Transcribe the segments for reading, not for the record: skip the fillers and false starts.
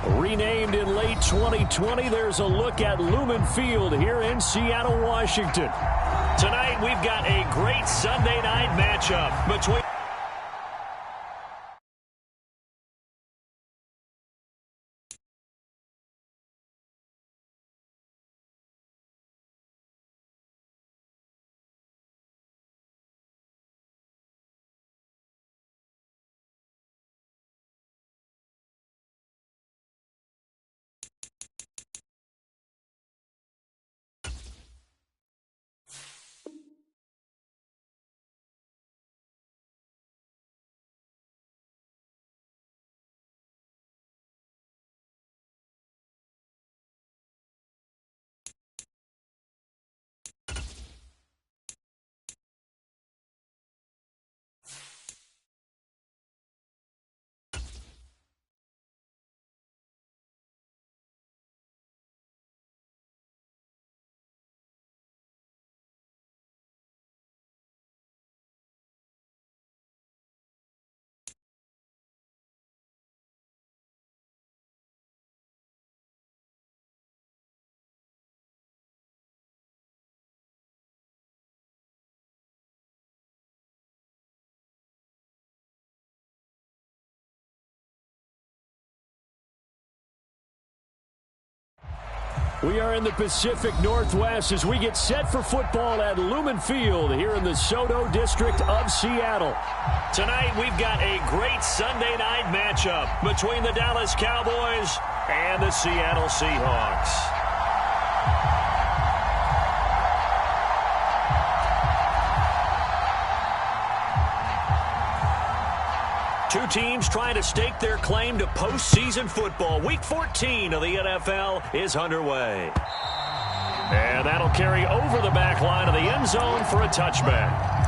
Renamed in late 2020, there's a look at Lumen Field here in Seattle, Washington. Tonight, we've got a great Sunday night matchup between... We are in the Pacific Northwest as we get set for football at Lumen Field here in the SoDo district of Seattle. Tonight, we've got a great Sunday night matchup between the Dallas Cowboys and the Seattle Seahawks. Two teams trying to stake their claim to postseason football. Week 14 of the NFL is underway. And that'll carry over the back line of the end zone for a touchback.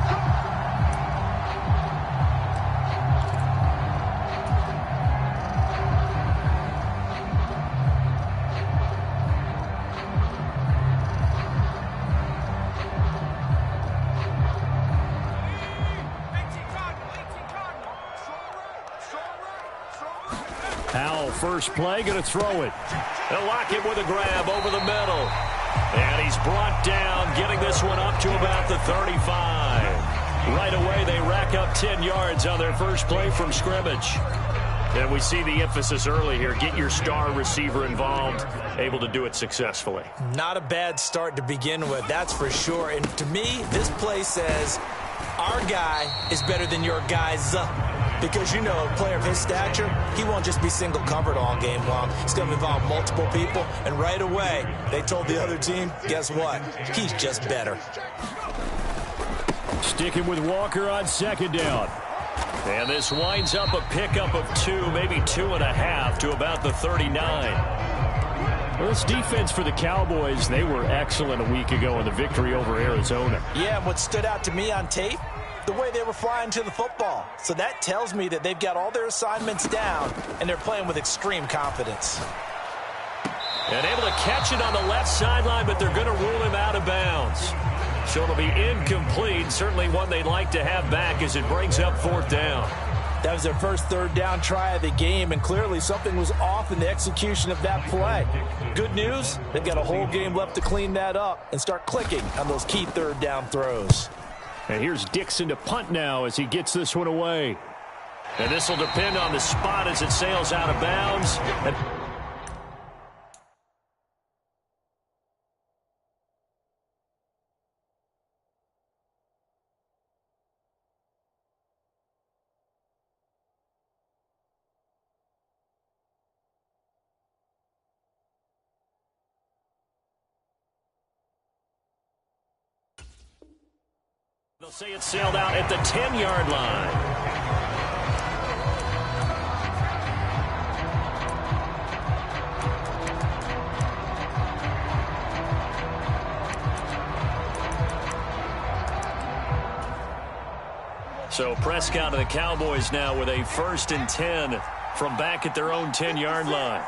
First play, going to throw it. They'll lock him with a grab over the middle. And he's brought down, getting this one up to about the 35. Right away, they rack up 10 yards on their first play from scrimmage. And we see the emphasis early here. Get your star receiver involved, able to do it successfully. Not a bad start to begin with, that's for sure. And to me, this play says our guy is better than your guys. Because, you know, a player of his stature, he won't just be single covered all game long. It's going to involve multiple people. And right away, they told the other team, guess what? He's just better. Sticking with Walker on second down. And this winds up a pickup of 2, maybe 2.5 to about the 39. Well, this defense for the Cowboys, they were excellent a week ago in the victory over Arizona. Yeah, and what stood out to me on tape, the way they were flying to the football. So that tells me that they've got all their assignments down, and they're playing with extreme confidence. And able to catch it on the left sideline, but they're going to rule him out of bounds. So it'll be incomplete, certainly one they'd like to have back as it brings up fourth down. That was their first third down try of the game, and clearly something was off in the execution of that play. Good news, they've got a whole game left to clean that up and start clicking on those key third down throws. And here's Dixon to punt now as he gets this one away. And this will depend on the spot as it sails out of bounds. They'll say it sailed out at the 10-yard line. So Prescott and the Cowboys now with a 1st and 10 from back at their own 10-yard line.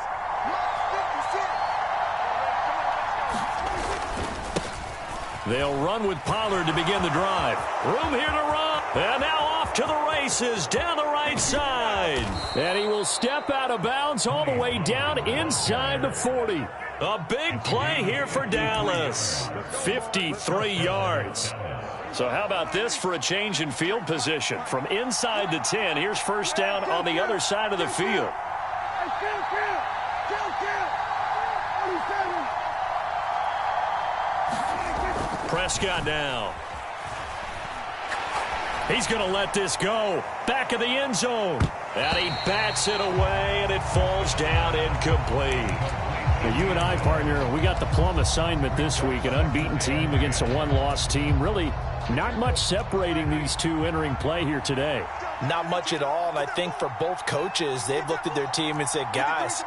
They'll run with Pollard to begin the drive. Room here to run. And now off to the races down the right side. And he will step out of bounds all the way down inside the 40. A big play here for Dallas. 53 yards. So how about this for a change in field position? From inside the 10, here's first down on the other side of the field. Prescott now. He's going to let this go. Back of the end zone. And he bats it away, and it falls down incomplete. Now, you and I, partner, we got the plum assignment this week. An unbeaten team against a one-loss team. Really not much separating these two entering play here today. Not much at all, and I think for both coaches, they've looked at their team and said, guys,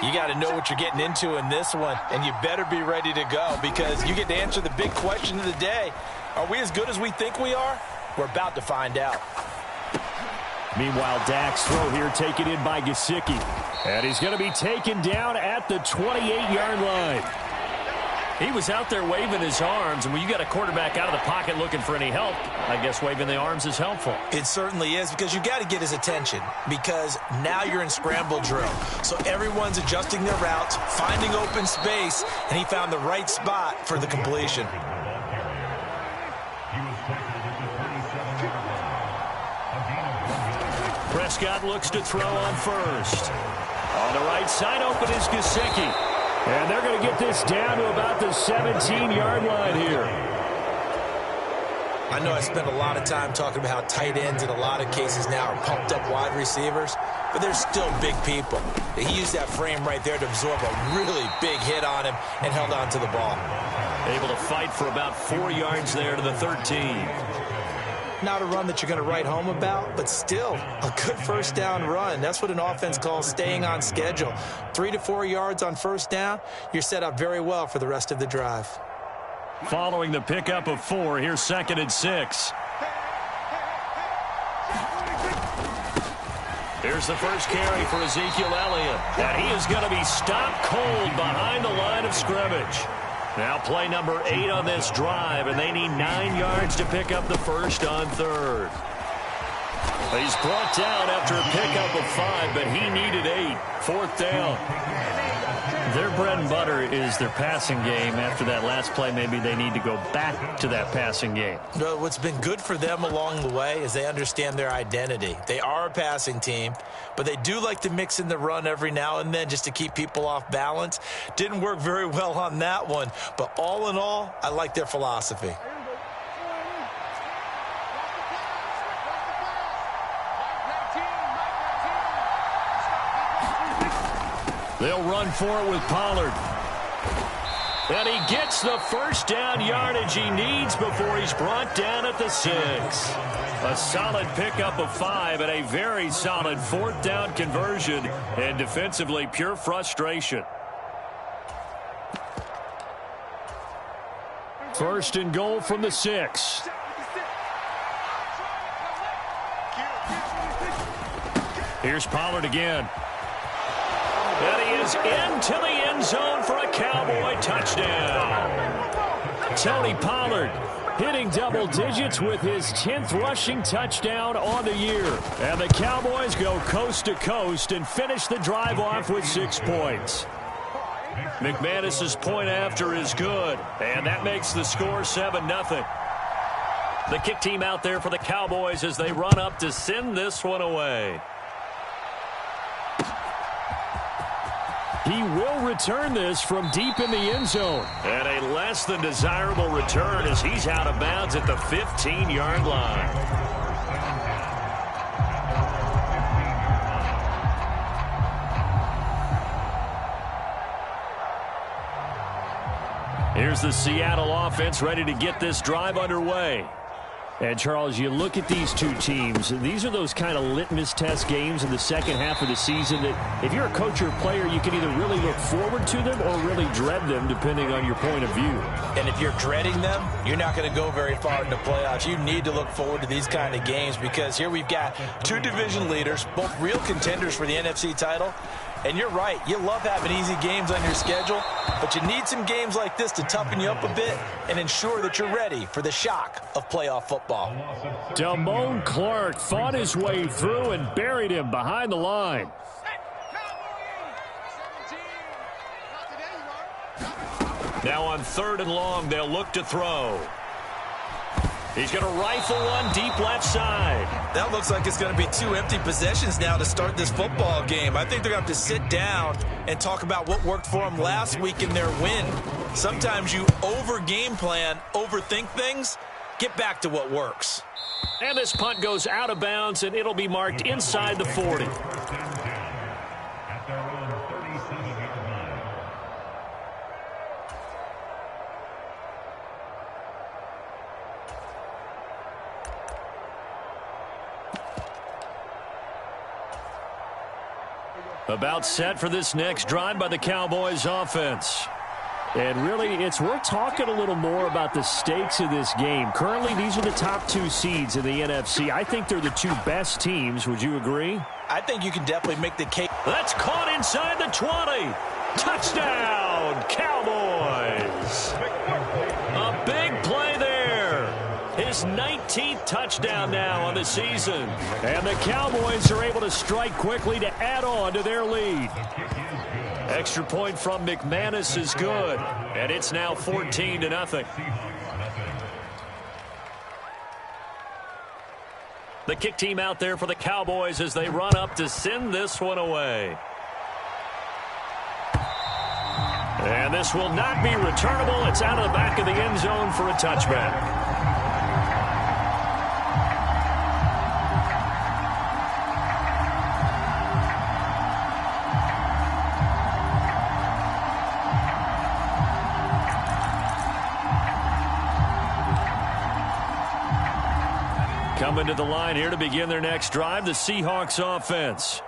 you got to know what you're getting into in this one, and you better be ready to go because you get to answer the big question of the day. Are we as good as we think we are? We're about to find out. Meanwhile, Dak's throw here taken in by Gesicki. And he's going to be taken down at the 28-yard line. He was out there waving his arms, and when you got a quarterback out of the pocket looking for any help, I guess waving the arms is helpful. It certainly is because you got to get his attention because now you're in scramble drill. So everyone's adjusting their routes, finding open space, and he found the right spot for the completion. Prescott looks to throw on first. On the right side, open is Gesicki. And they're going to get this down to about the 17-yard line here. I know I spent a lot of time talking about how tight ends in a lot of cases now are pumped up wide receivers, but they're still big people. He used that frame right there to absorb a really big hit on him and held on to the ball. Able to fight for about 4 yards there to the 13. Not a run that you're going to write home about, but still a good first down run. That's what an offense calls staying on schedule. 3 to 4 yards on first down, you're set up very well for the rest of the drive. Following the pickup of 4, here's 2nd and 6. Here's the first carry for Ezekiel Elliott. And he is going to be stopped cold behind the line of scrimmage. Now play number 8 on this drive, and they need 9 yards to pick up the first on 3rd. He's brought down after a pickup of 5, but he needed 8. 4th down. Their bread and butter is their passing game. After that last play, maybe they need to go back to that passing game. Well, what's been good for them along the way is they understand their identity. They are a passing team, but they do like to mix in the run every now and then just to keep people off balance. Didn't work very well on that one, but all in all, I like their philosophy. They'll run for it with Pollard. And he gets the first down yardage he needs before he's brought down at the 6. A solid pickup of 5 and a very solid 4th down conversion. And defensively, pure frustration. 1st and goal from the 6. Here's Pollard again. And he is into the end zone for a Cowboy touchdown. Tony Pollard hitting double digits with his 10th rushing touchdown on the year. And the Cowboys go coast to coast and finish the drive off with 6 points. McManus's point after is good, and that makes the score 7-0. The kick team out there for the Cowboys as they run up to send this one away. He will return this from deep in the end zone. And a less than desirable return as he's out of bounds at the 15-yard line. Here's the Seattle offense ready to get this drive underway. And, Charles, you look at these two teams, these are those kind of litmus test games in the second half of the season that if you're a coach or a player, you can either really look forward to them or really dread them, depending on your point of view. And if you're dreading them, you're not going to go very far in the playoffs. You need to look forward to these kind of games because here we've got 2 division leaders, both real contenders for the NFC title, And you're right. You love having easy games on your schedule, but you need some games like this to toughen you up a bit and ensure that you're ready for the shock of playoff football. Damone Clark fought his way through and buried him behind the line. Now on 3rd and long, they'll look to throw. He's going to rifle one deep left side. That looks like it's going to be 2 empty possessions now to start this football game. I think they're going to have to sit down and talk about what worked for them last week in their win. Sometimes you over-game plan, overthink things. Get back to what works. And this punt goes out of bounds, and it'll be marked inside the 40. About set for this next drive by the Cowboys offense. And really, it's worth talking a little more about the stakes of this game. Currently, these are the top 2 seeds in the NFC. I think they're the 2 best teams. Would you agree? I think you can definitely make the case. That's caught inside the 20. Touchdown, Cowboys. A big play there. His 19th touchdown now on the season. And the Cowboys are able to strike quickly to add on to their lead. Extra point from McManus is good. And it's now 14-0. The kick team out there for the Cowboys as they run up to send this one away. And this will not be returnable. It's out of the back of the end zone for a touchback. Coming to the line here to begin their next drive, the Seahawks offense.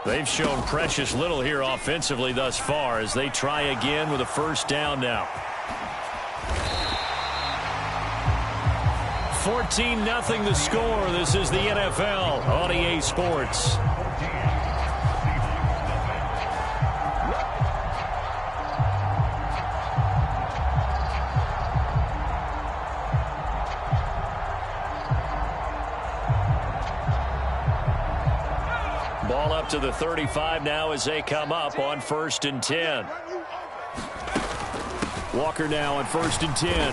They've shown precious little here offensively thus far as they try again with a first down now. 14-0 the score. This is the NFL on EA Sports. Ball up to the 35 now as they come up on 1st and 10. Walker now on 1st and 10.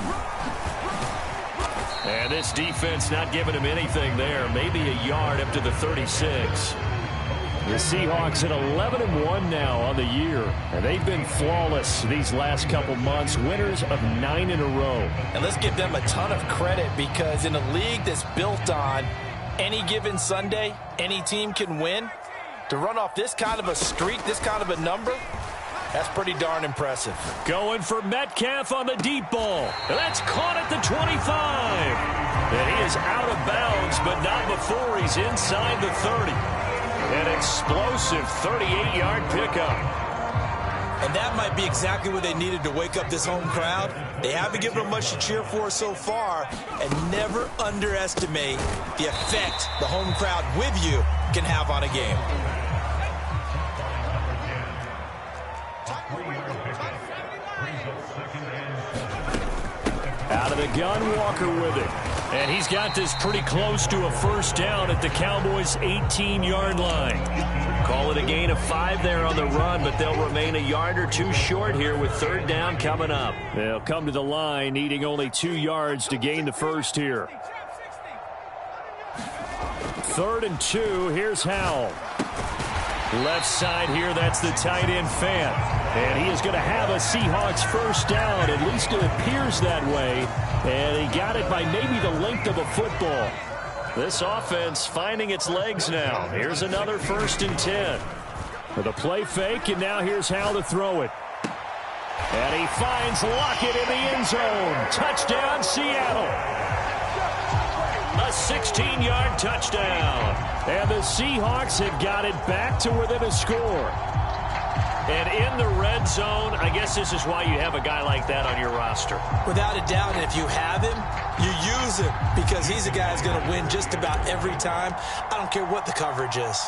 And this defense not giving him anything there. Maybe a yard up to the 36. The Seahawks at 11-1 now on the year. And they've been flawless these last couple months. Winners of 9 in a row. And let's give them a ton of credit because in a league that's built on any given Sunday, any team can win. To run off this kind of a streak, this kind of a number, that's pretty darn impressive. Going for Metcalf on the deep ball. That's caught at the 25. And he is out of bounds, but not before he's inside the 30. An explosive 38-yard pickup. And that might be exactly what they needed to wake up this home crowd. They haven't given them much to cheer for so far, and never underestimate the effect the home crowd with you can have on a game. Out of the gun, Walker with it. And he's got this pretty close to a first down at the Cowboys' 18-yard line. Call it a gain of 5 there on the run, but they'll remain a yard or 2 short here with 3rd down coming up. They'll come to the line needing only 2 yards to gain the first here. 3rd and 2, here's Howell. Left side here, that's the tight end Fant. And he is going to have a Seahawks first down. At least it appears that way. And he got it by maybe the length of a football. This offense finding its legs now. Here's another 1st and 10. With a play fake, and now here's how to throw it. And he finds Lockett in the end zone. Touchdown, Seattle. A 16-yard touchdown. And the Seahawks have got it back to within a score. And in the red zone, I guess this is why you have a guy like that on your roster. Without a doubt, and if you have him, you use him because he's a guy who's going to win just about every time. I don't care what the coverage is.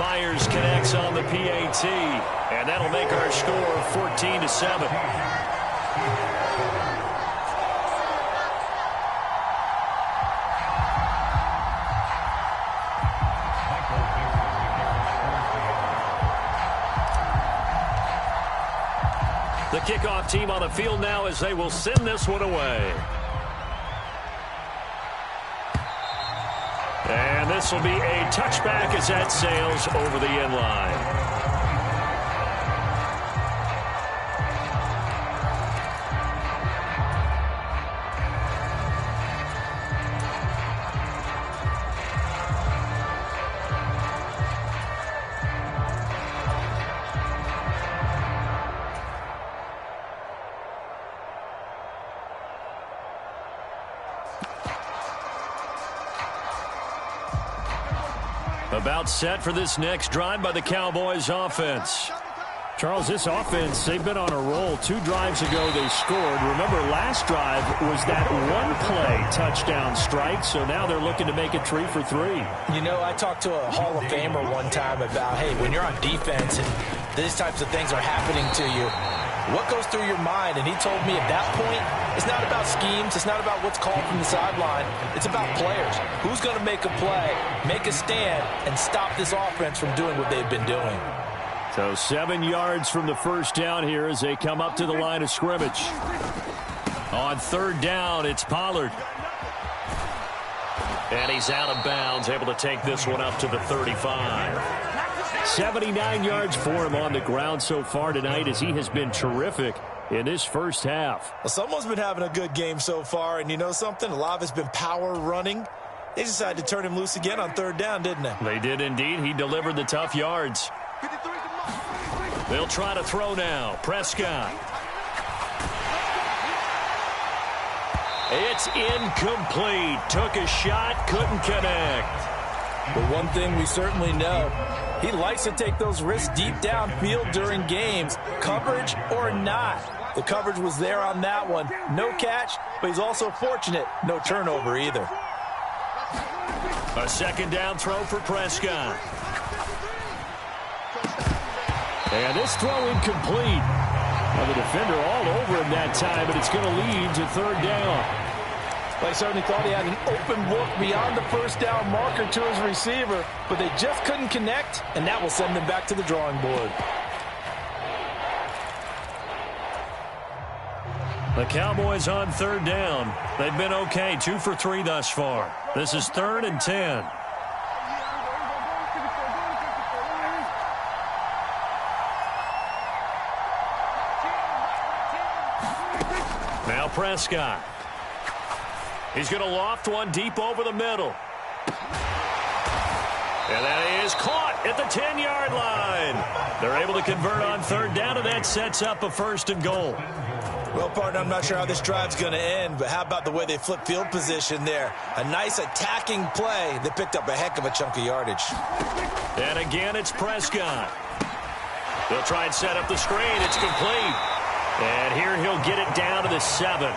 Myers connects on the PAT, and that'll make our score 14-7. The kickoff team on the field now as they will send this one away. And this will be a touchback as that sails over the end line. About set for this next drive by the Cowboys offense. Charles, this offense, they've been on a roll. 2 drives ago they scored. Remember, last drive was that one-play touchdown strike, so now they're looking to make it 3 for 3. You know, I talked to a Hall of Famer one time about, hey, when you're on defense and these types of things are happening to you, what goes through your mind? And he told me at that point, it's not about schemes. It's not about what's called from the sideline. It's about players. Who's going to make a play, make a stand, and stop this offense from doing what they've been doing. So 7 yards from the first down here as they come up to the line of scrimmage. On third down, it's Pollard. And he's out of bounds, able to take this one up to the 35. 79 yards for him on the ground so far tonight as he has been terrific in this first half. Well, someone's been having a good game so far, and you know something? A lot of it's been power running. They decided to turn him loose again on third down, didn't they? They did indeed. He delivered the tough yards. They'll try to throw now. Prescott. It's incomplete. Took a shot, couldn't connect. But one thing we certainly know, he likes to take those risks deep downfield during games, coverage or not. The coverage was there on that one. No catch, but he's also fortunate. No turnover either. A second down throw for Prescott. And this throw incomplete. Well, the defender all over him that time, but it's going to lead to third down. They certainly thought he had an open look beyond the first down marker to his receiver, but they just couldn't connect, and that will send them back to the drawing board. The Cowboys on third down. They've been okay, 2 for 3 thus far. This is 3rd and 10. Now Prescott. He's going to loft one deep over the middle. And that is caught at the 10-yard line. They're able to convert on third down, and that sets up a 1st and goal. Well, partner, I'm not sure how this drive's going to end, but how about the way they flip field position there? A nice attacking play. They picked up a heck of a chunk of yardage. And again, it's Prescott. They'll try and set up the screen. It's complete. And here he'll get it down to the 7.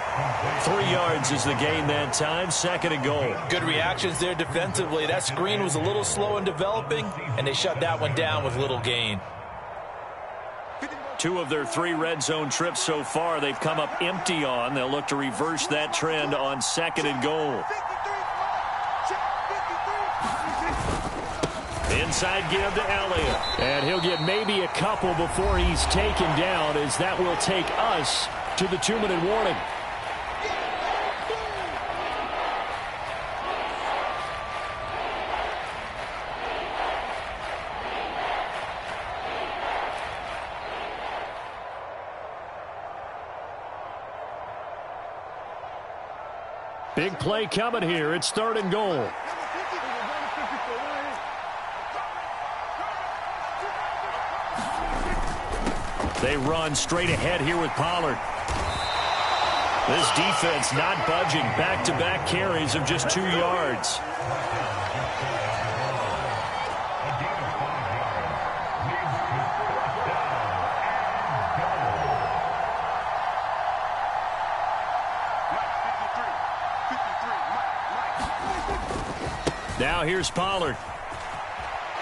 3 yards is the gain that time. 2nd and goal. Good reactions there defensively. That screen was a little slow in developing, and they shut that one down with little gain. 2 of their 3 red zone trips so far they've come up empty on. They'll look to reverse that trend on 2nd and goal. Inside give to Elliott. And he'll get maybe a couple before he's taken down, as that will take us to the 2-minute warning. Big play coming here. It's 3rd and goal. They run straight ahead here with Pollard. This defense not budging. Back-to-back carries of just 2 yards. Now here's Pollard.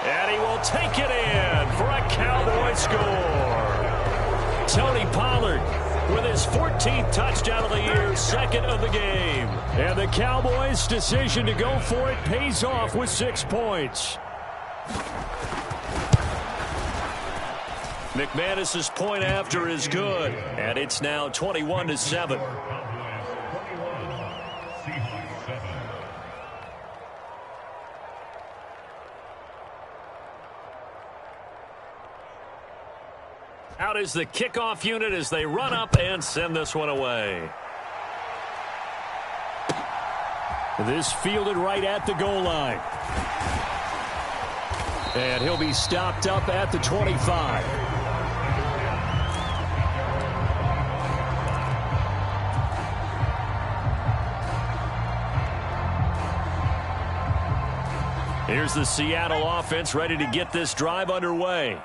And he will take it in for a Cowboy score. Tony Pollard with his 14th touchdown of the year, second of the game. And the Cowboys' decision to go for it pays off with 6 points. McManus's point after is good, and it's now 21-7. Out is the kickoff unit as they run up and send this one away. This fielded right at the goal line. And he'll be stopped up at the 25. Here's the Seattle offense ready to get this drive underway.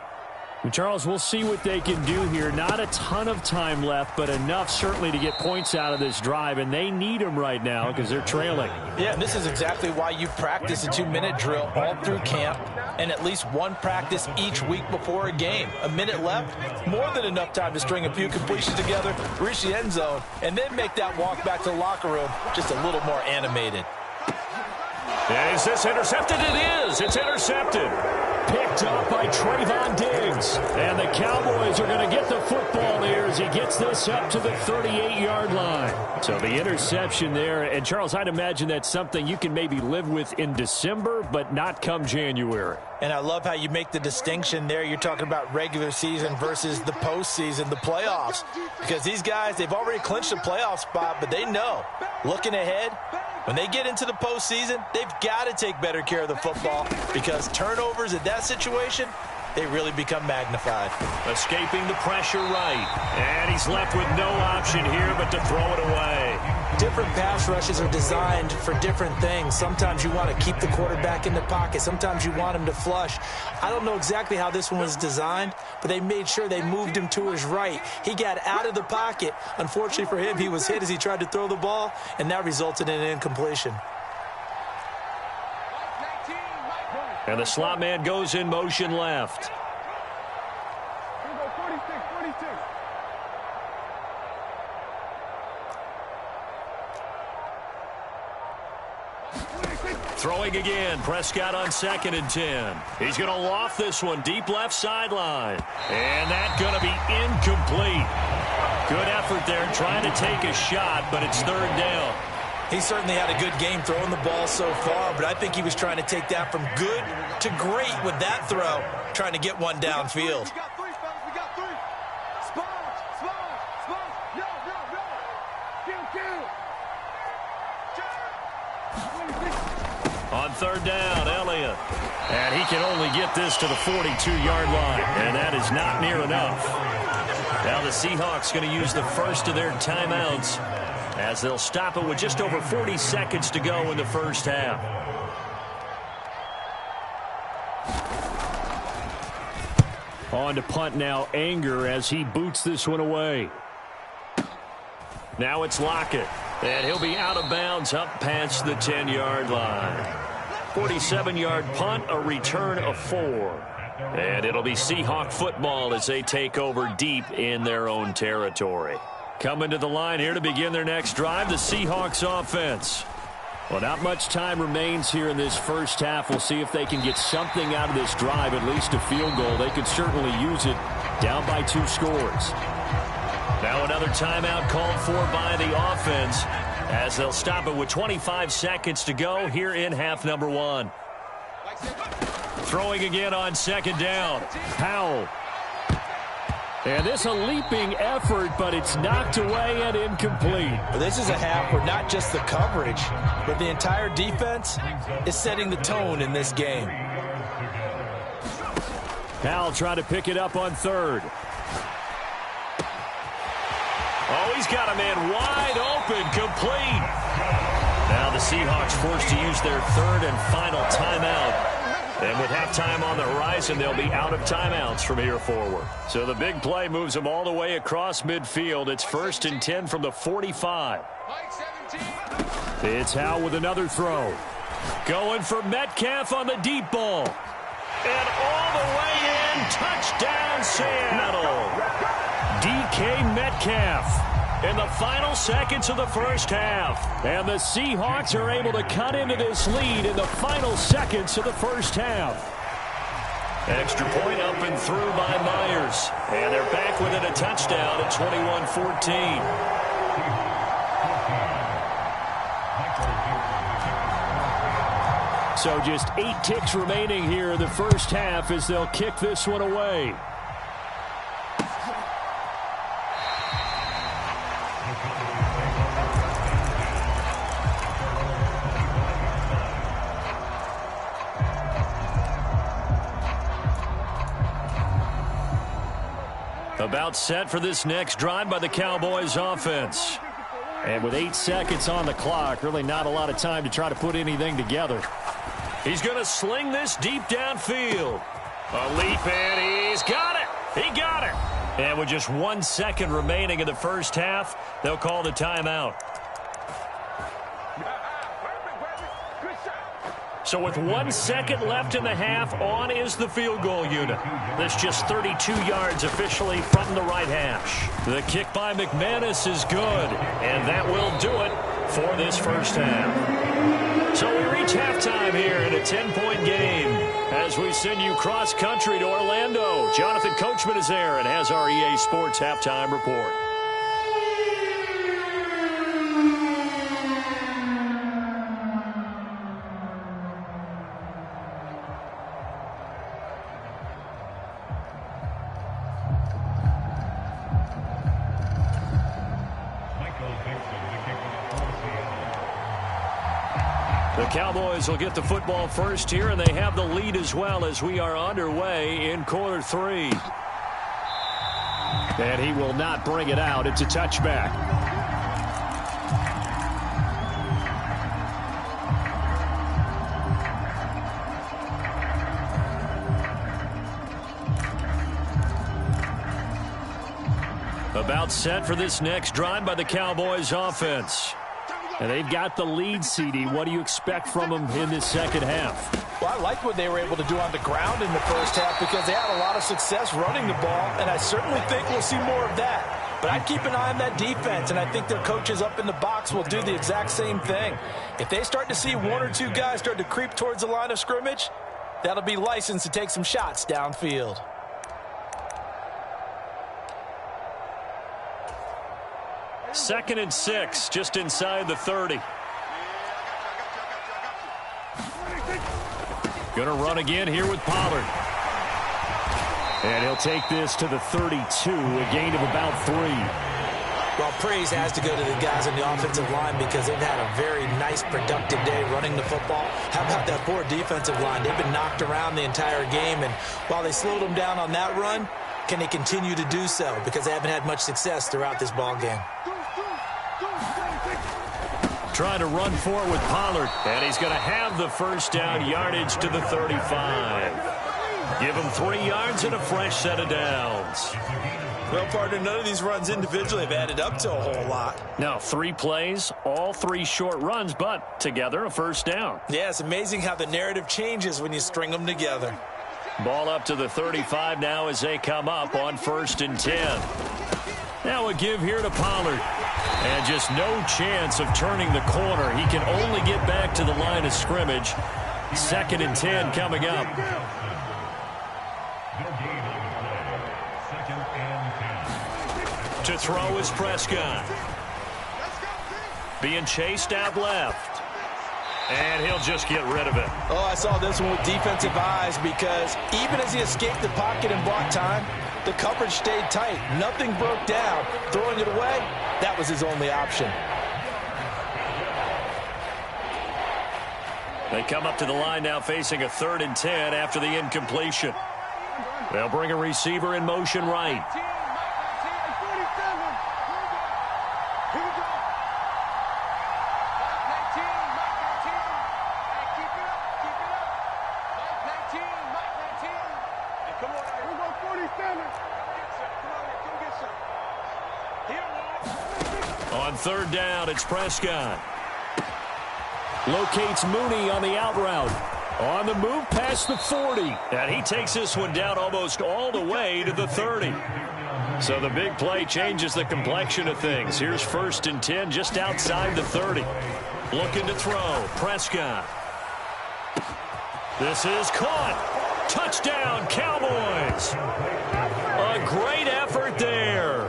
Charles, we'll see what they can do here. Not a ton of time left, but enough certainly to get points out of this drive, and they need them right now because they're trailing. Yeah, and this is exactly why you practice a 2-minute drill all through camp and at least one practice each week before a game. A minute left, more than enough time to string a few completions together, reach the end zone, and then make that walk back to the locker room just a little more animated. And is this intercepted? It is. It's intercepted. Picked up by Trayvon Diggs. And the Cowboys are going to get the football here as he gets this up to the 38-yard line. So the interception there. And, Charles, I'd imagine that's something you can maybe live with in December, but not come January. And I love how you make the distinction there. You're talking about regular season versus the postseason, the playoffs. Because these guys, they've already clinched a playoff spot, but they know, looking ahead, when they get into the postseason, they've got to take better care of the football because turnovers in that situation, they really become magnified. Escaping the pressure right. And he's left with no option here but to throw it away. Different pass rushes are designed for different things. Sometimes you want to keep the quarterback in the pocket. Sometimes you want him to flush. I don't know exactly how this one was designed, but they made sure they moved him to his right. He got out of the pocket. Unfortunately for him, he was hit as he tried to throw the ball, and that resulted in an incompletion. And the slot man goes in motion left. Throwing again, Prescott on 2nd and 10. He's going to loft this one deep left sideline. And that's going to be incomplete. Good effort there trying to take a shot, but it's 3rd down. He certainly had a good game throwing the ball so far, but I think he was trying to take that from good to great with that throw, trying to get one downfield. On 3rd down, Elliott. And he can only get this to the 42-yard line, and that is not near enough. Now the Seahawks going to use the first of their timeouts as they'll stop it with just over 40 seconds to go in the first half. On to punt now, Anger as he boots this one away. Now it's Lockett. And he'll be out of bounds up past the 10-yard line. 47-yard punt, a return of 4. And it'll be Seahawk football as they take over deep in their own territory. Coming to the line here to begin their next drive, the Seahawks offense. Well, not much time remains here in this first half. We'll see if they can get something out of this drive, at least a field goal. They could certainly use it down by 2 scores. Now another timeout called for by the offense as they'll stop it with 25 seconds to go here in half number 1. Throwing again on 2nd down. Powell. And this a leaping effort, but it's knocked away and incomplete. This is a half where not just the coverage, but the entire defense is setting the tone in this game. Powell trying to pick it up on 3rd. Oh, he's got a man wide open, complete. Now the Seahawks forced to use their 3rd and final timeout. And with halftime on the horizon, they'll be out of timeouts from here forward. So the big play moves them all the way across midfield. It's 1st and 10 from the 45. It's Howe with another throw. Going for Metcalf on the deep ball. And all the way in, touchdown Seattle. DK Metcalf in the final seconds of the first half. And the Seahawks are able to cut into this lead in the final seconds of the first half. Extra point up and through by Myers. And they're back within a touchdown at 21-14. So just 8 ticks remaining here in the first half as they'll kick this one away. About set for this next drive by the Cowboys offense. And with 8 seconds on the clock, really not a lot of time to try to put anything together. He's going to sling this deep downfield. A leap, and he's got it. He got it. And with just 1 second remaining in the first half, they'll call the timeout. So with 1 second left in the half, on is the field goal unit. That's just 32 yards officially from the right hash. The kick by McManus is good, and that will do it for this first half. So we reach halftime here in a 10-point game as we send you cross-country to Orlando. Jonathan Coachman is there and has our EA Sports halftime report. The Cowboys will get the football first here, and they have the lead as well as we are underway in quarter 3. And he will not bring it out. It's a touchback. About set for this next drive by the Cowboys offense. And they've got the lead, CD. What do you expect from them in this second half? Well, I like what they were able to do on the ground in the first half because they had a lot of success running the ball, and I certainly think we'll see more of that. But I'd keep an eye on that defense, and I think their coaches up in the box will do the exact same thing. If they start to see 1 or 2 guys start to creep towards the line of scrimmage, that'll be licensed to take some shots downfield. Second and 6, just inside the 30. Going to run again here with Pollard. And he'll take this to the 32, a gain of about 3. Well, praise has to go to the guys on the offensive line because they've had a very nice, productive day running the football. How about that poor defensive line? They've been knocked around the entire game, and while they slowed them down on that run, can they continue to do so? Because they haven't had much success throughout this ball game. Trying to run for it with Pollard, and he's going to have the first down, yardage to the 35. Give him 3 yards and a fresh set of downs. Well, partner, none of these runs individually have added up to a whole lot. Now, 3 plays, all 3 short runs, but together a first down. Yeah, it's amazing how the narrative changes when you string them together. Ball up to the 35 now as they come up on 1st and 10. Now a give here to Pollard. And just no chance of turning the corner. He can only get back to the line of scrimmage. 2nd and 10 coming up. To throw is Prescott. Being chased out left. And he'll just get rid of it. Oh, I saw this one with defensive eyes because even as he escaped the pocket and bought time, the coverage stayed tight. Nothing broke down. Throwing it away, that was his only option. They come up to the line now facing a 3rd and 10 after the incompletion. They'll bring a receiver in motion right. On 3rd down, it's Prescott. Locates Mooney on the out route. On the move past the 40. And he takes this one down almost all the way to the 30. So the big play changes the complexion of things. Here's 1st and 10 just outside the 30. Looking to throw. Prescott. This is caught. Touchdown, Cowboys. A great effort there.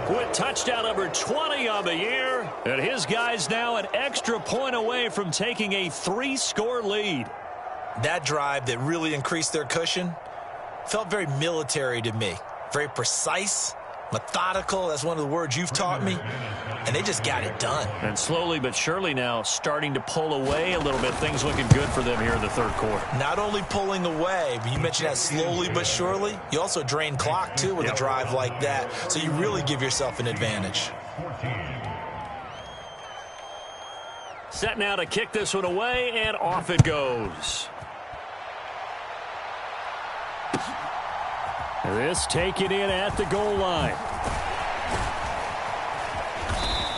With touchdown number 20 on the year. And his guys now an extra point away from taking a 3-score lead. That drive that really increased their cushion felt very military to me. Very precise, methodical. That's one of the words you've taught me. And they just got it done. And slowly but surely now starting to pull away a little bit. Things looking good for them here in the 3rd quarter. Not only pulling away, but you mentioned that slowly but surely. You also drain clock, too, with a drive like that. So you really give yourself an advantage. Set now to kick this one away, and off it goes. This taken in at the goal line.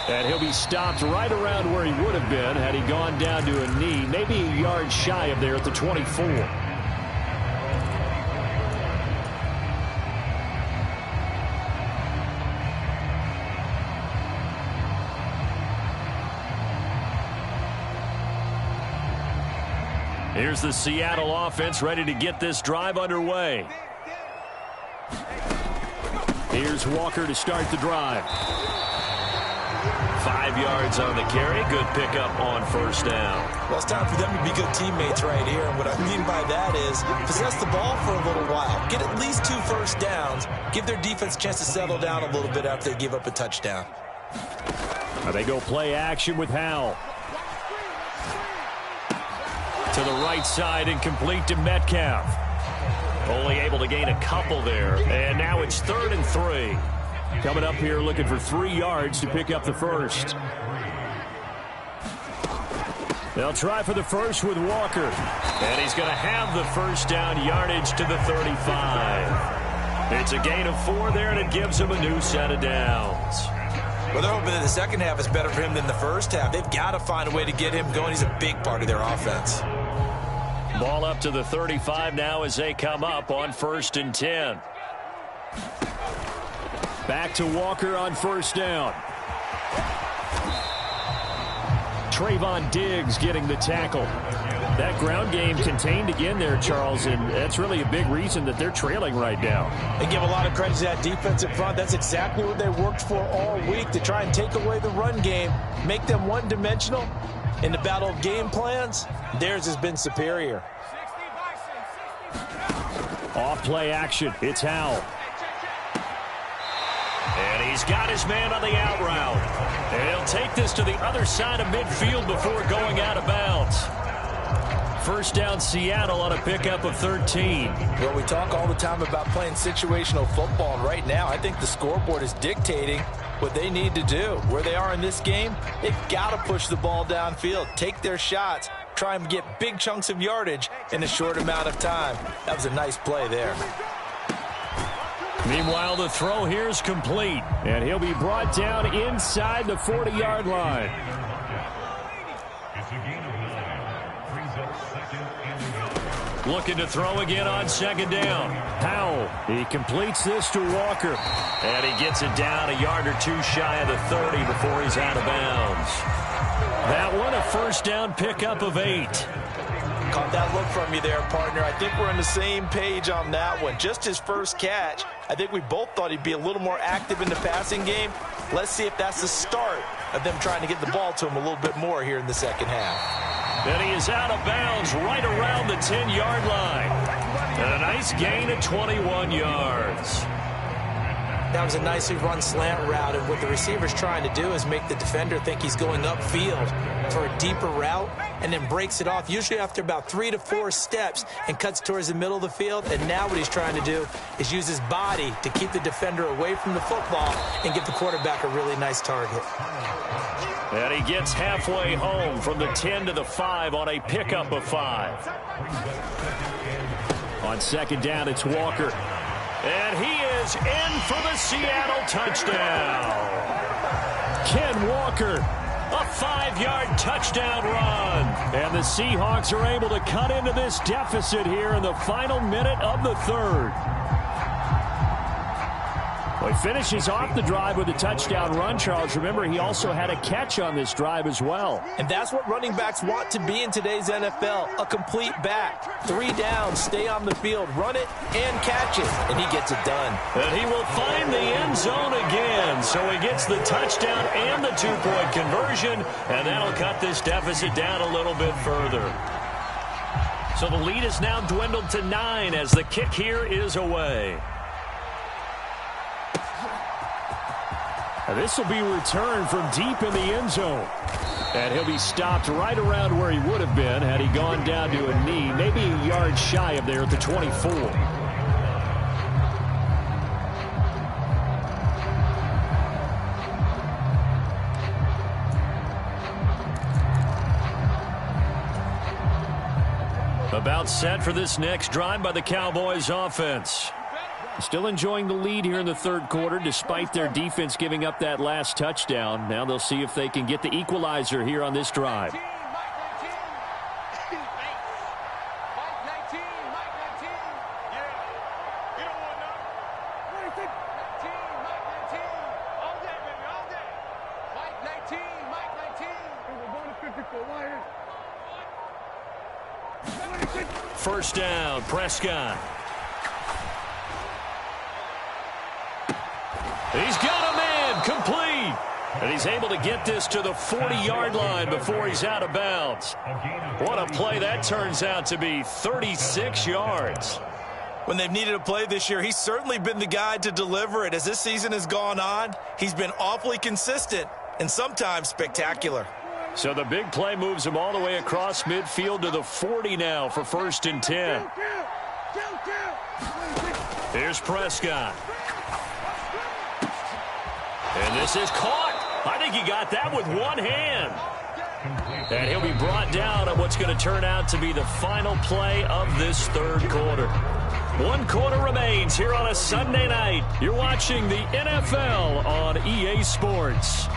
And he'll be stopped right around where he would have been had he gone down to a knee, maybe a yard shy of there at the 24. Here's the Seattle offense ready to get this drive underway. Here's Walker to start the drive. 5 yards on the carry. Good pickup on 1st down. Well, it's time for them to be good teammates right here. And what I mean by that is possess the ball for a little while. Get at least 2 first downs. Give their defense a chance to settle down a little bit after they give up a touchdown. Now they go play action with Howell. To the right side and complete to Metcalf. Only able to gain a couple there. And now it's 3rd and 3. Coming up here looking for 3 yards to pick up the first. They'll try for the first with Walker. And he's going to have the 1st down yardage to the 35. It's a gain of 4 there, and it gives him a new set of downs. Well, they're hoping that the second half is better for him than the first half. They've got to find a way to get him going. He's a big part of their offense. Ball up to the 35 now as they come up on 1st and 10. Back to Walker on 1st down. Trayvon Diggs getting the tackle. That ground game contained again there, Charles, and that's really a big reason that they're trailing right now. They give a lot of credit to that defensive front. That's exactly what they worked for all week, to try and take away the run game, make them one-dimensional. In the battle of game plans, theirs has been superior. Off play action. It's Howell. And he's got his man on the out route. And he'll take this to the other side of midfield before going out of bounds. 1st down Seattle on a pickup of 13. Well, we talk all the time about playing situational football, and right now I think the scoreboard is dictating what they need to do. Where they are in this game, they've got to push the ball downfield, take their shots, try and get big chunks of yardage in a short amount of time. That was a nice play there. Meanwhile, the throw here is complete. And he'll be brought down inside the 40-yard line. Looking to throw again on 2nd down. Howell, he completes this to Walker. And he gets it down a yard or 2 shy of the 30 before he's out of bounds. That one, a 1st down pickup of 8. Caught that look from you there, partner. I think we're on the same page on that one. Just his first catch. I think we both thought he'd be a little more active in the passing game. Let's see if that's the start of them trying to get the ball to him a little bit more here in the second half. And he is out of bounds right around the 10-yard line. And a nice gain of 21 yards. That was a nicely run slant route, and what the receiver's trying to do is make the defender think he's going upfield for a deeper route, and then breaks it off, usually after about 3 to 4 steps, and cuts towards the middle of the field. And now what he's trying to do is use his body to keep the defender away from the football and give the quarterback a really nice target. And he gets halfway home from the 10 to the 5 on a pickup of 5. On 2nd down, it's Walker. And he is in for the Seattle touchdown. Ken Walker A 5-yard touchdown run. And the Seahawks are able to cut into this deficit here in the final minute of the third. Well, he finishes off the drive with a touchdown run, Charles. Remember, he also had a catch on this drive as well. And that's what running backs want to be in today's NFL, a complete back. 3 downs, stay on the field, run it, and catch it. And he gets it done. And he will find the end zone again. So he gets the touchdown and the 2-point conversion, and that'll cut this deficit down a little bit further. So the lead is now dwindled to 9 as the kick here is away. This will be returned from deep in the end zone. And he'll be stopped right around where he would have been had he gone down to a knee, maybe a yard shy of there at the 24. About set for this next drive by the Cowboys offense. Still enjoying the lead here in the third quarter despite their defense giving up that last touchdown. Now they'll see if they can get the equalizer here on this drive. First down, Prescott. He's got a man, complete. And he's able to get this to the 40-yard line before he's out of bounds. What a play that turns out to be, 36 yards. When they've needed a play this year, he's certainly been the guy to deliver it. As this season has gone on, he's been awfully consistent and sometimes spectacular. So the big play moves him all the way across midfield to the 40 now for 1st and 10. Here's Prescott. And this is caught. I think he got that with one hand. And he'll be brought down at what's going to turn out to be the final play of this third quarter. 1 quarter remains here on a Sunday night. You're watching the NFL on EA Sports.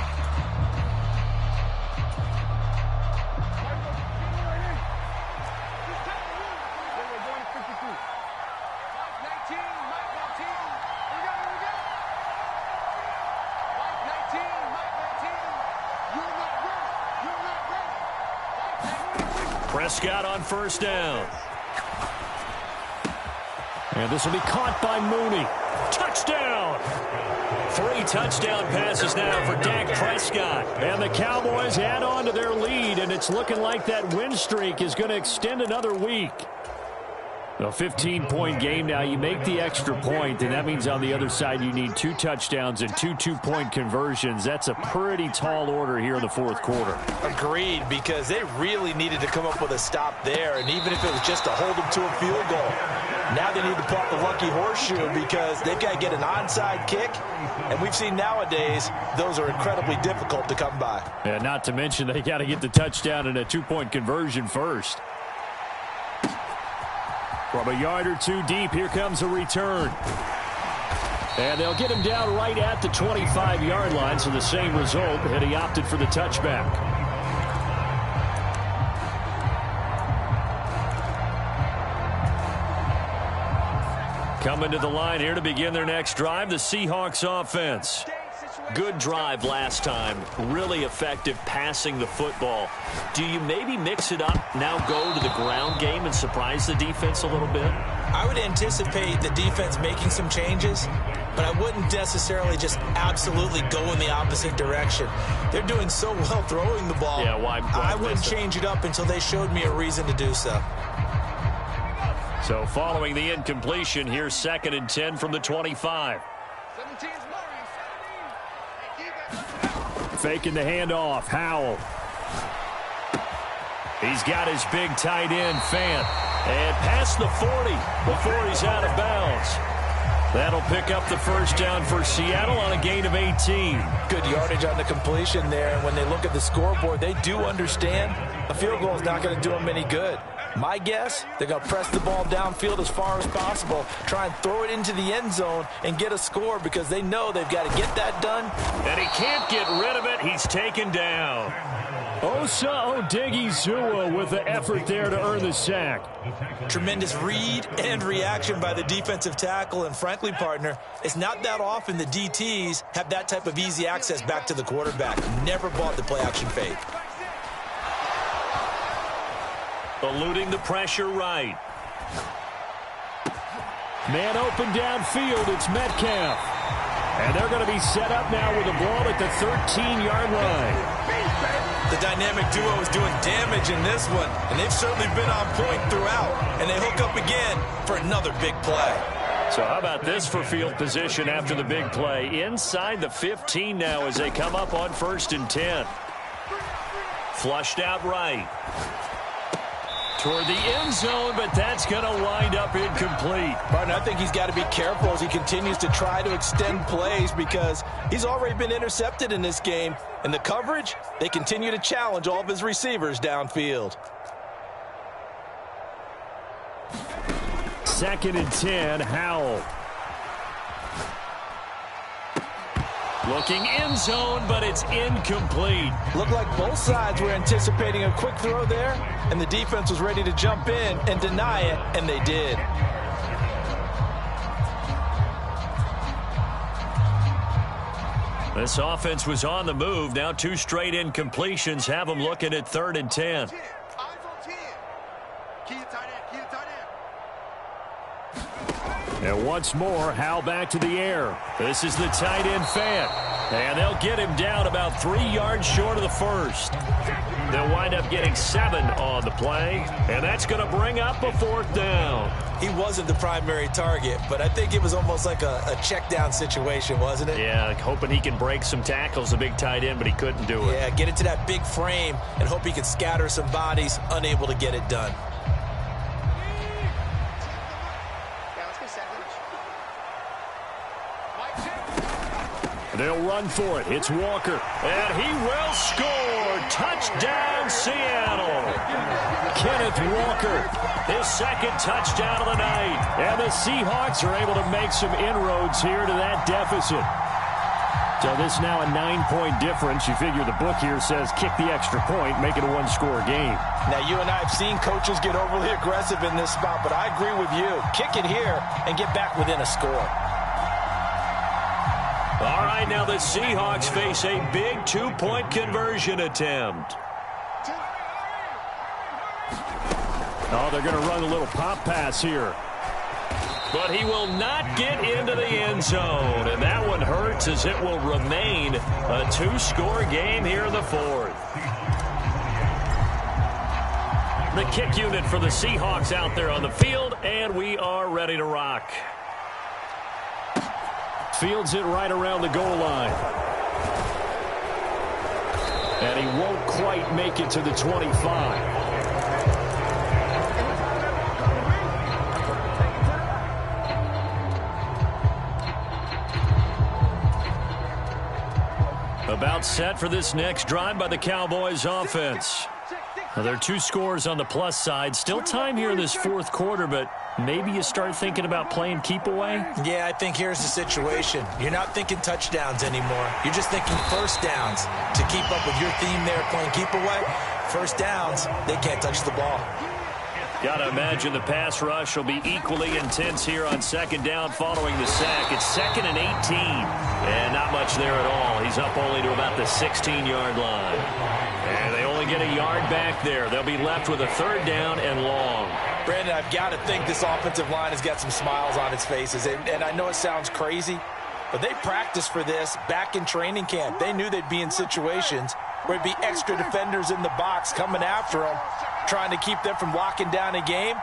Prescott on first down. And this will be caught by Mooney. Touchdown! 3 touchdown passes now for Dak Prescott. And the Cowboys add on to their lead, and it's looking like that win streak is going to extend another week. A 15-point game now. You make the extra point, and that means on the other side you need 2 touchdowns and 2 two-point conversions. That's a pretty tall order here in the fourth quarter. Agreed, because they really needed to come up with a stop there, and even if it was just to hold them to a field goal. Now they need to pop the lucky horseshoe because they've got to get an onside kick, and we've seen nowadays those are incredibly difficult to come by. And not to mention they got to get the touchdown and a 2-point conversion first. From a yard or 2 deep, here comes a return. And they'll get him down right at the 25-yard line, so the same result, and he opted for the touchback. Coming to the line here to begin their next drive, the Seahawks offense. Good drive last time. Really effective passing the football. Do you maybe mix it up, now go to the ground game and surprise the defense a little bit? I would anticipate the defense making some changes, but I wouldn't necessarily just absolutely go in the opposite direction. They're doing so well throwing the ball. Yeah, why I wouldn't change it up until they showed me a reason to do so. So following the incompletion, here's 2nd and 10 from the 25. Faking the handoff, Howell. He's got his big tight end, Fant. And past the 40 before he's out of bounds. That'll pick up the first down for Seattle on a gain of 18. Good yardage on the completion there. And when they look at the scoreboard, they do understand a field goal is not going to do them any good. My guess, they're going to press the ball downfield as far as possible, try and throw it into the end zone and get a score because they know they've got to get that done. And he can't get rid of it. He's taken down. Osa Odigizua with the effort there to earn the sack. Tremendous read and reaction by the defensive tackle. And frankly, partner, it's not that often the DTs have that type of easy access back to the quarterback. Never bought the play-action fake. Eluding the pressure right. Man open downfield. It's Metcalf. And they're going to be set up now with a ball at the 13-yard line. The dynamic duo is doing damage in this one, and they've certainly been on point throughout. And they hook up again for another big play. So how about this for field position after the big play? Inside the 15 now as they come up on 1st and 10. Flushed out right. Toward the end zone, but that's going to wind up incomplete. Martin, I think he's got to be careful as he continues to try to extend plays because he's already been intercepted in this game. And the coverage, they continue to challenge all of his receivers downfield. 2nd and 10, Howell. Looking end zone, but it's incomplete. Looked like both sides were anticipating a quick throw there, and the defense was ready to jump in and deny it, and they did. This offense was on the move. Now 2 straight incompletions have them looking at 3rd and 10. And once more, Howell back to the air. This is the tight end Fant. And they'll get him down about 3 yards short of the first. They'll wind up getting 7 on the play. And that's going to bring up a 4th down. He wasn't the primary target, but I think it was almost like a check down situation, wasn't it? Yeah, hoping he can break some tackles, a big tight end, but he couldn't do it. Yeah, get it to that big frame and hope he can scatter some bodies, unable to get it done. They'll run for it. It's Walker. And he will score. Touchdown, Seattle. Kenneth Walker. His 2nd touchdown of the night. And the Seahawks are able to make some inroads here to that deficit. So this now a 9-point difference. You figure the book here says kick the extra point, make it a 1-score game. Now, you and I have seen coaches get overly aggressive in this spot, but I agree with you. Kick it here and get back within a score. All right, now the Seahawks face a big 2-point conversion attempt. Oh, they're going to run a little pop pass here. But he will not get into the end zone. And that one hurts as it will remain a 2-score game here in the 4th. The kick unit for the Seahawks out there on the field, and we are ready to rock. Fields it right around the goal line. And he won't quite make it to the 25. About set for this next drive by the Cowboys offense. Now, there are 2 scores on the plus side. Still time here in this 4th quarter, but maybe you start thinking about playing keep away? Yeah, I think here's the situation. You're not thinking touchdowns anymore. You're just thinking first downs. To keep up with your theme there, playing keep away, first downs, they can't touch the ball. Got to imagine the pass rush will be equally intense here on 2nd down following the sack. It's 2nd and 18. And not much there at all. He's up only to about the 16-yard line. And they only get a yard back there. They'll be left with a 3rd down and long. Brandon, I've got to think this offensive line has got some smiles on its faces. And I know it sounds crazy, but they practiced for this back in training camp. They knew they'd be in situations where it'd be extra defenders in the box coming after them, trying to keep them from locking down a game.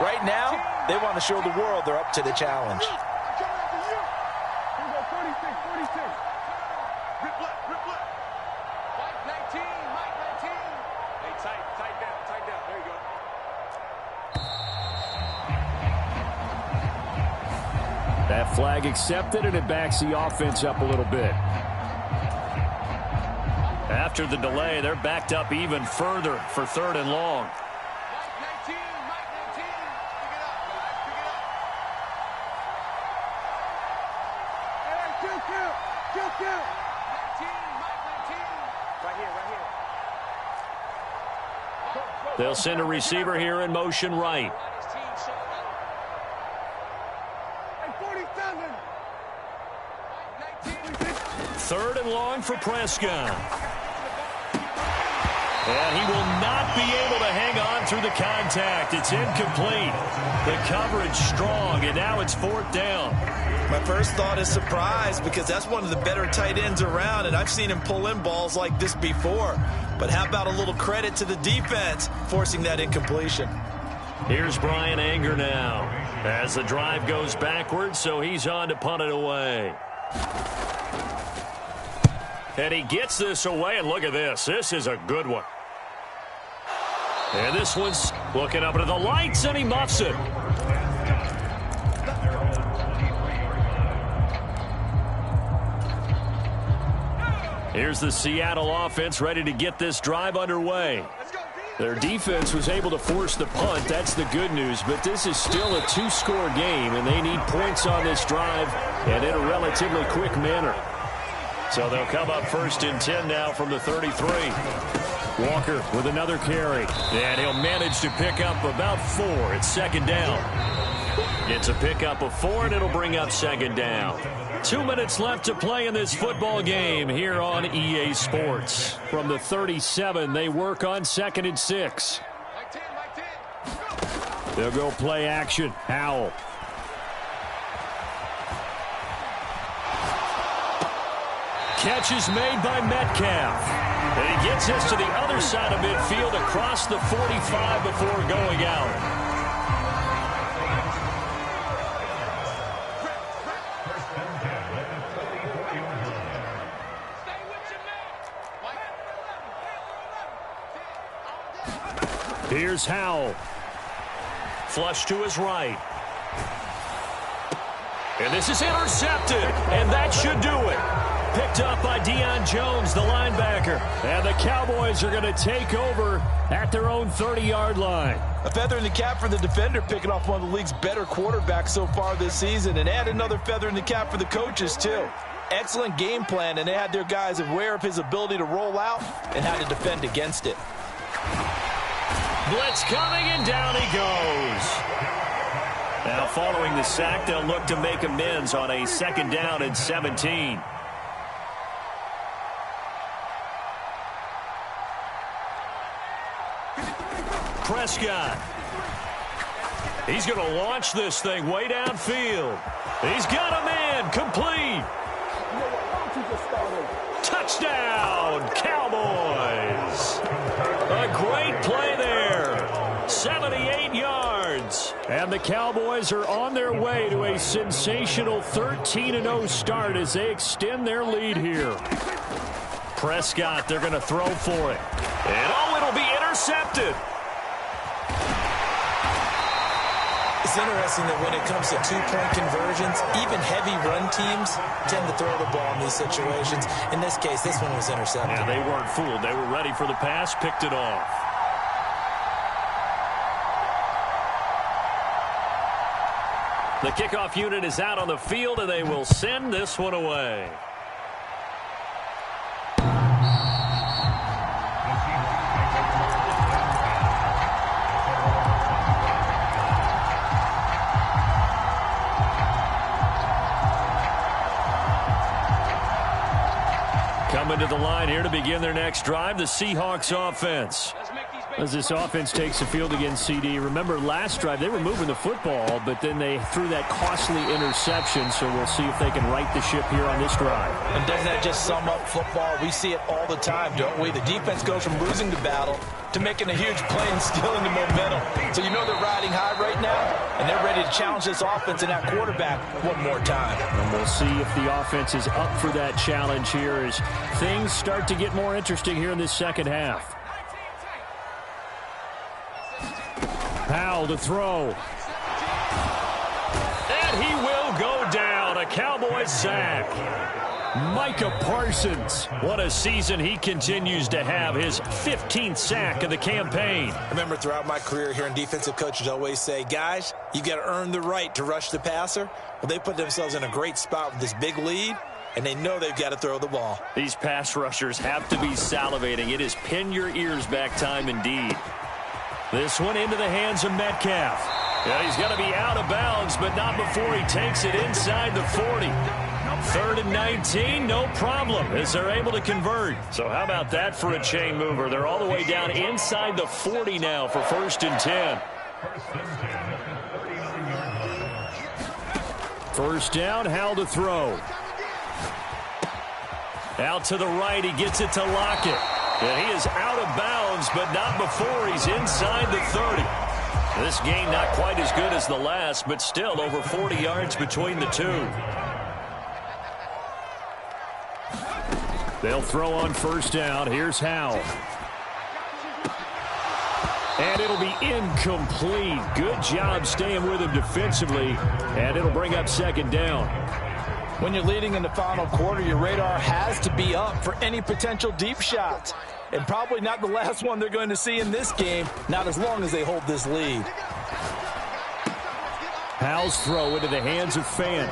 Right now, they want to show the world they're up to the challenge. That flag accepted, and it backs the offense up a little bit. After the delay, they're backed up even further for 3rd and long. They'll send a receiver here in motion right. Third and long for Prescott. And he will not be able to hang on through the contact. It's incomplete. The coverage strong, and now it's fourth down. My first thought is surprise, because that's one of the better tight ends around, and I've seen him pull in balls like this before. But how about a little credit to the defense forcing that incompletion? Here's Brian Anger now as the drive goes backwards, so he's on to punt it away. And he gets this away, and look at this. This is a good one. And this one's looking up into the lights, and he muffs it. Here's the Seattle offense ready to get this drive underway. Their defense was able to force the punt. That's the good news. But this is still a two-score game, and they need points on this drive and in a relatively quick manner. So they'll come up first and 10 now from the 33. Walker with another carry. And he'll manage to pick up about 4. It's second down. It's a pickup of 4, and it'll bring up second down. 2 minutes left to play in this football game here on EA Sports. From the 37, they work on 2nd and 6. They'll go play action. Howell. Catch is made by Metcalf. And he gets this to the other side of midfield across the 45 before going out. Here's Howell. Flush to his right. And this is intercepted, and that should do it. Picked up by Deion Jones, the linebacker. And the Cowboys are going to take over at their own 30-yard line. A feather in the cap for the defender, picking off one of the league's better quarterbacks so far this season, and add another feather in the cap for the coaches, too. Excellent game plan, and they had their guys aware of his ability to roll out and how to defend against it. Blitz coming, and down he goes. Now, following the sack, they'll look to make amends on a 2nd down and 17. Prescott. He's going to launch this thing way downfield. He's got a man. Complete. Touchdown, Cowboys. A great play there. 78 yards. And the Cowboys are on their way to a sensational 13-0 start as they extend their lead here. Prescott, they're going to throw for it. And it'll be intercepted. It's interesting that when it comes to two-point conversions, even heavy run teams tend to throw the ball in these situations. In this case, this one was intercepted. Yeah, they weren't fooled. They were ready for the pass, picked it off. The kickoff unit is out on the field, and they will send this one away. Coming to the line here to begin their next drive, the Seahawks offense. As this offense takes the field against CD, remember last drive they were moving the football, but then they threw that costly interception, so we'll see if they can right the ship here on this drive. And doesn't that just sum up football? We see it all the time, don't we? The defense goes from losing the battle to making a huge play and stealing the momentum. So you know they're riding high right now, and they're ready to challenge this offense and that quarterback one more time. And we'll see if the offense is up for that challenge here as things start to get more interesting here in this second half. Powell to throw. And he will go down. A Cowboys sack. Micah Parsons. What a season he continues to have. His 15th sack of the campaign. I remember throughout my career here in defensive coaches always say, guys, you got to earn the right to rush the passer. Well, they put themselves in a great spot with this big lead, and they know they've got to throw the ball. These pass rushers have to be salivating. It is pin your ears back time indeed. This one into the hands of Metcalf. Yeah, he's got to be out of bounds, but not before he takes it inside the 40. 3rd and 19, no problem, as they're able to convert. So how about that for a chain mover? They're all the way down inside the 40 now for 1st and 10. 1st down, Howell to throw. Out to the right, he gets it to Lockett. And he is out of bounds, but not before he's inside the 30. This gain not quite as good as the last, but still over 40 yards between the two. They'll throw on 1st down. Here's Howell. And it'll be incomplete. Good job staying with him defensively. And it'll bring up 2nd down. When you're leading in the final quarter, your radar has to be up for any potential deep shots. And probably not the last one they're going to see in this game, not as long as they hold this lead. Howell's throw into the hands of Fant.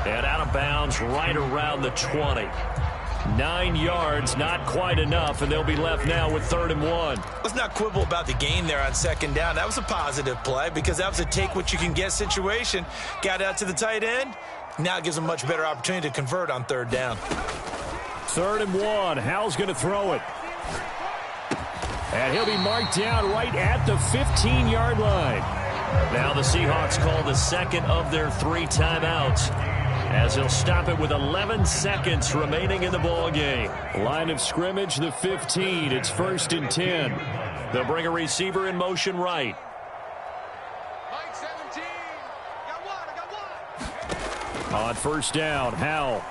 And out of bounds right around the 20. 9 yards, not quite enough, and they'll be left now with 3rd and 1. Let's not quibble about the gain there on 2nd down. That was a positive play because that was a take-what-you-can-get situation. Got out to the tight end. Now it gives them a much better opportunity to convert on 3rd down. 3rd and 1. Howell's going to throw it. And he'll be marked down right at the 15-yard line. Now the Seahawks call the 2nd of their 3 timeouts, as he'll stop it with 11 seconds remaining in the ball game. Line of scrimmage, the 15. It's 1st and 10. They'll bring a receiver in motion right. On 1st down, Howell.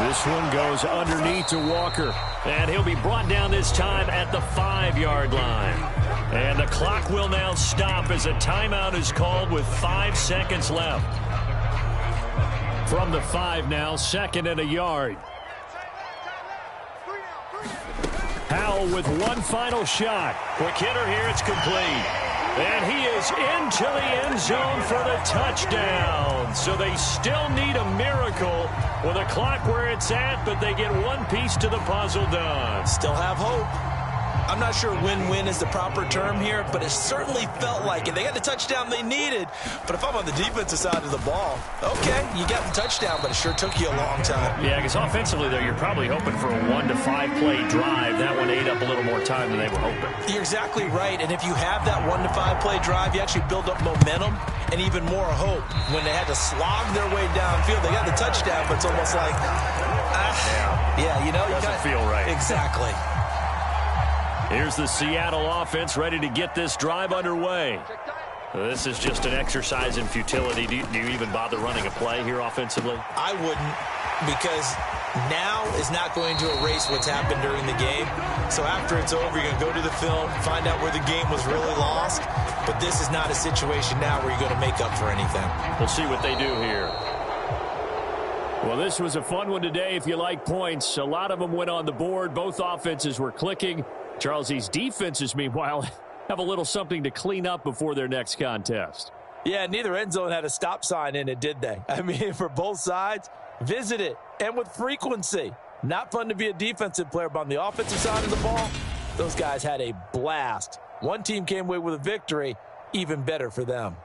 This one goes underneath to Walker. And he'll be brought down this time at the 5-yard line. And the clock will now stop as a timeout is called with 5 seconds left. From the 5 now, 2nd and a yard. Howell with one final shot. Quick hitter here, it's complete. And he is into the end zone for the touchdown. So they still need a miracle with a clock where it's at, but they get one piece to the puzzle done. Still have hope. I'm not sure win-win is the proper term here, but it certainly felt like it. They got the touchdown they needed, but if I'm on the defensive side of the ball, okay, you got the touchdown, but it sure took you a long time. Yeah, because offensively, though, you're probably hoping for a 1 to 5 play drive. That one ate up a little more time than they were hoping. You're exactly right, and if you have that 1 to 5 play drive, you actually build up momentum and even more hope. When they had to slog their way downfield, they got the touchdown, but it's almost like, yeah, you know, doesn't feel right. Exactly. Here's the Seattle offense ready to get this drive underway. This is just an exercise in futility. Do you even bother running a play here offensively? I wouldn't, because now is not going to erase what's happened during the game. So after it's over, you're going to go to the film, find out where the game was really lost. But this is not a situation now where you're going to make up for anything. We'll see what they do here. Well, this was a fun one today if you like points. A lot of them went on the board. Both offenses were clicking. Charles, these defenses, meanwhile, have a little something to clean up before their next contest. Yeah, neither end zone had a stop sign in it, did they? I mean, for both sides, visit it, and with frequency. Not fun to be a defensive player, but on the offensive side of the ball, those guys had a blast. One team came away with a victory, even better for them.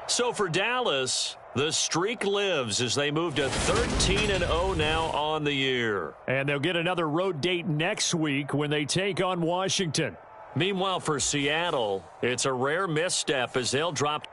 So for Dallas, the streak lives as they move to 13-0 now on the year. And they'll get another road date next week when they take on Washington. Meanwhile, for Seattle, it's a rare misstep as they'll drop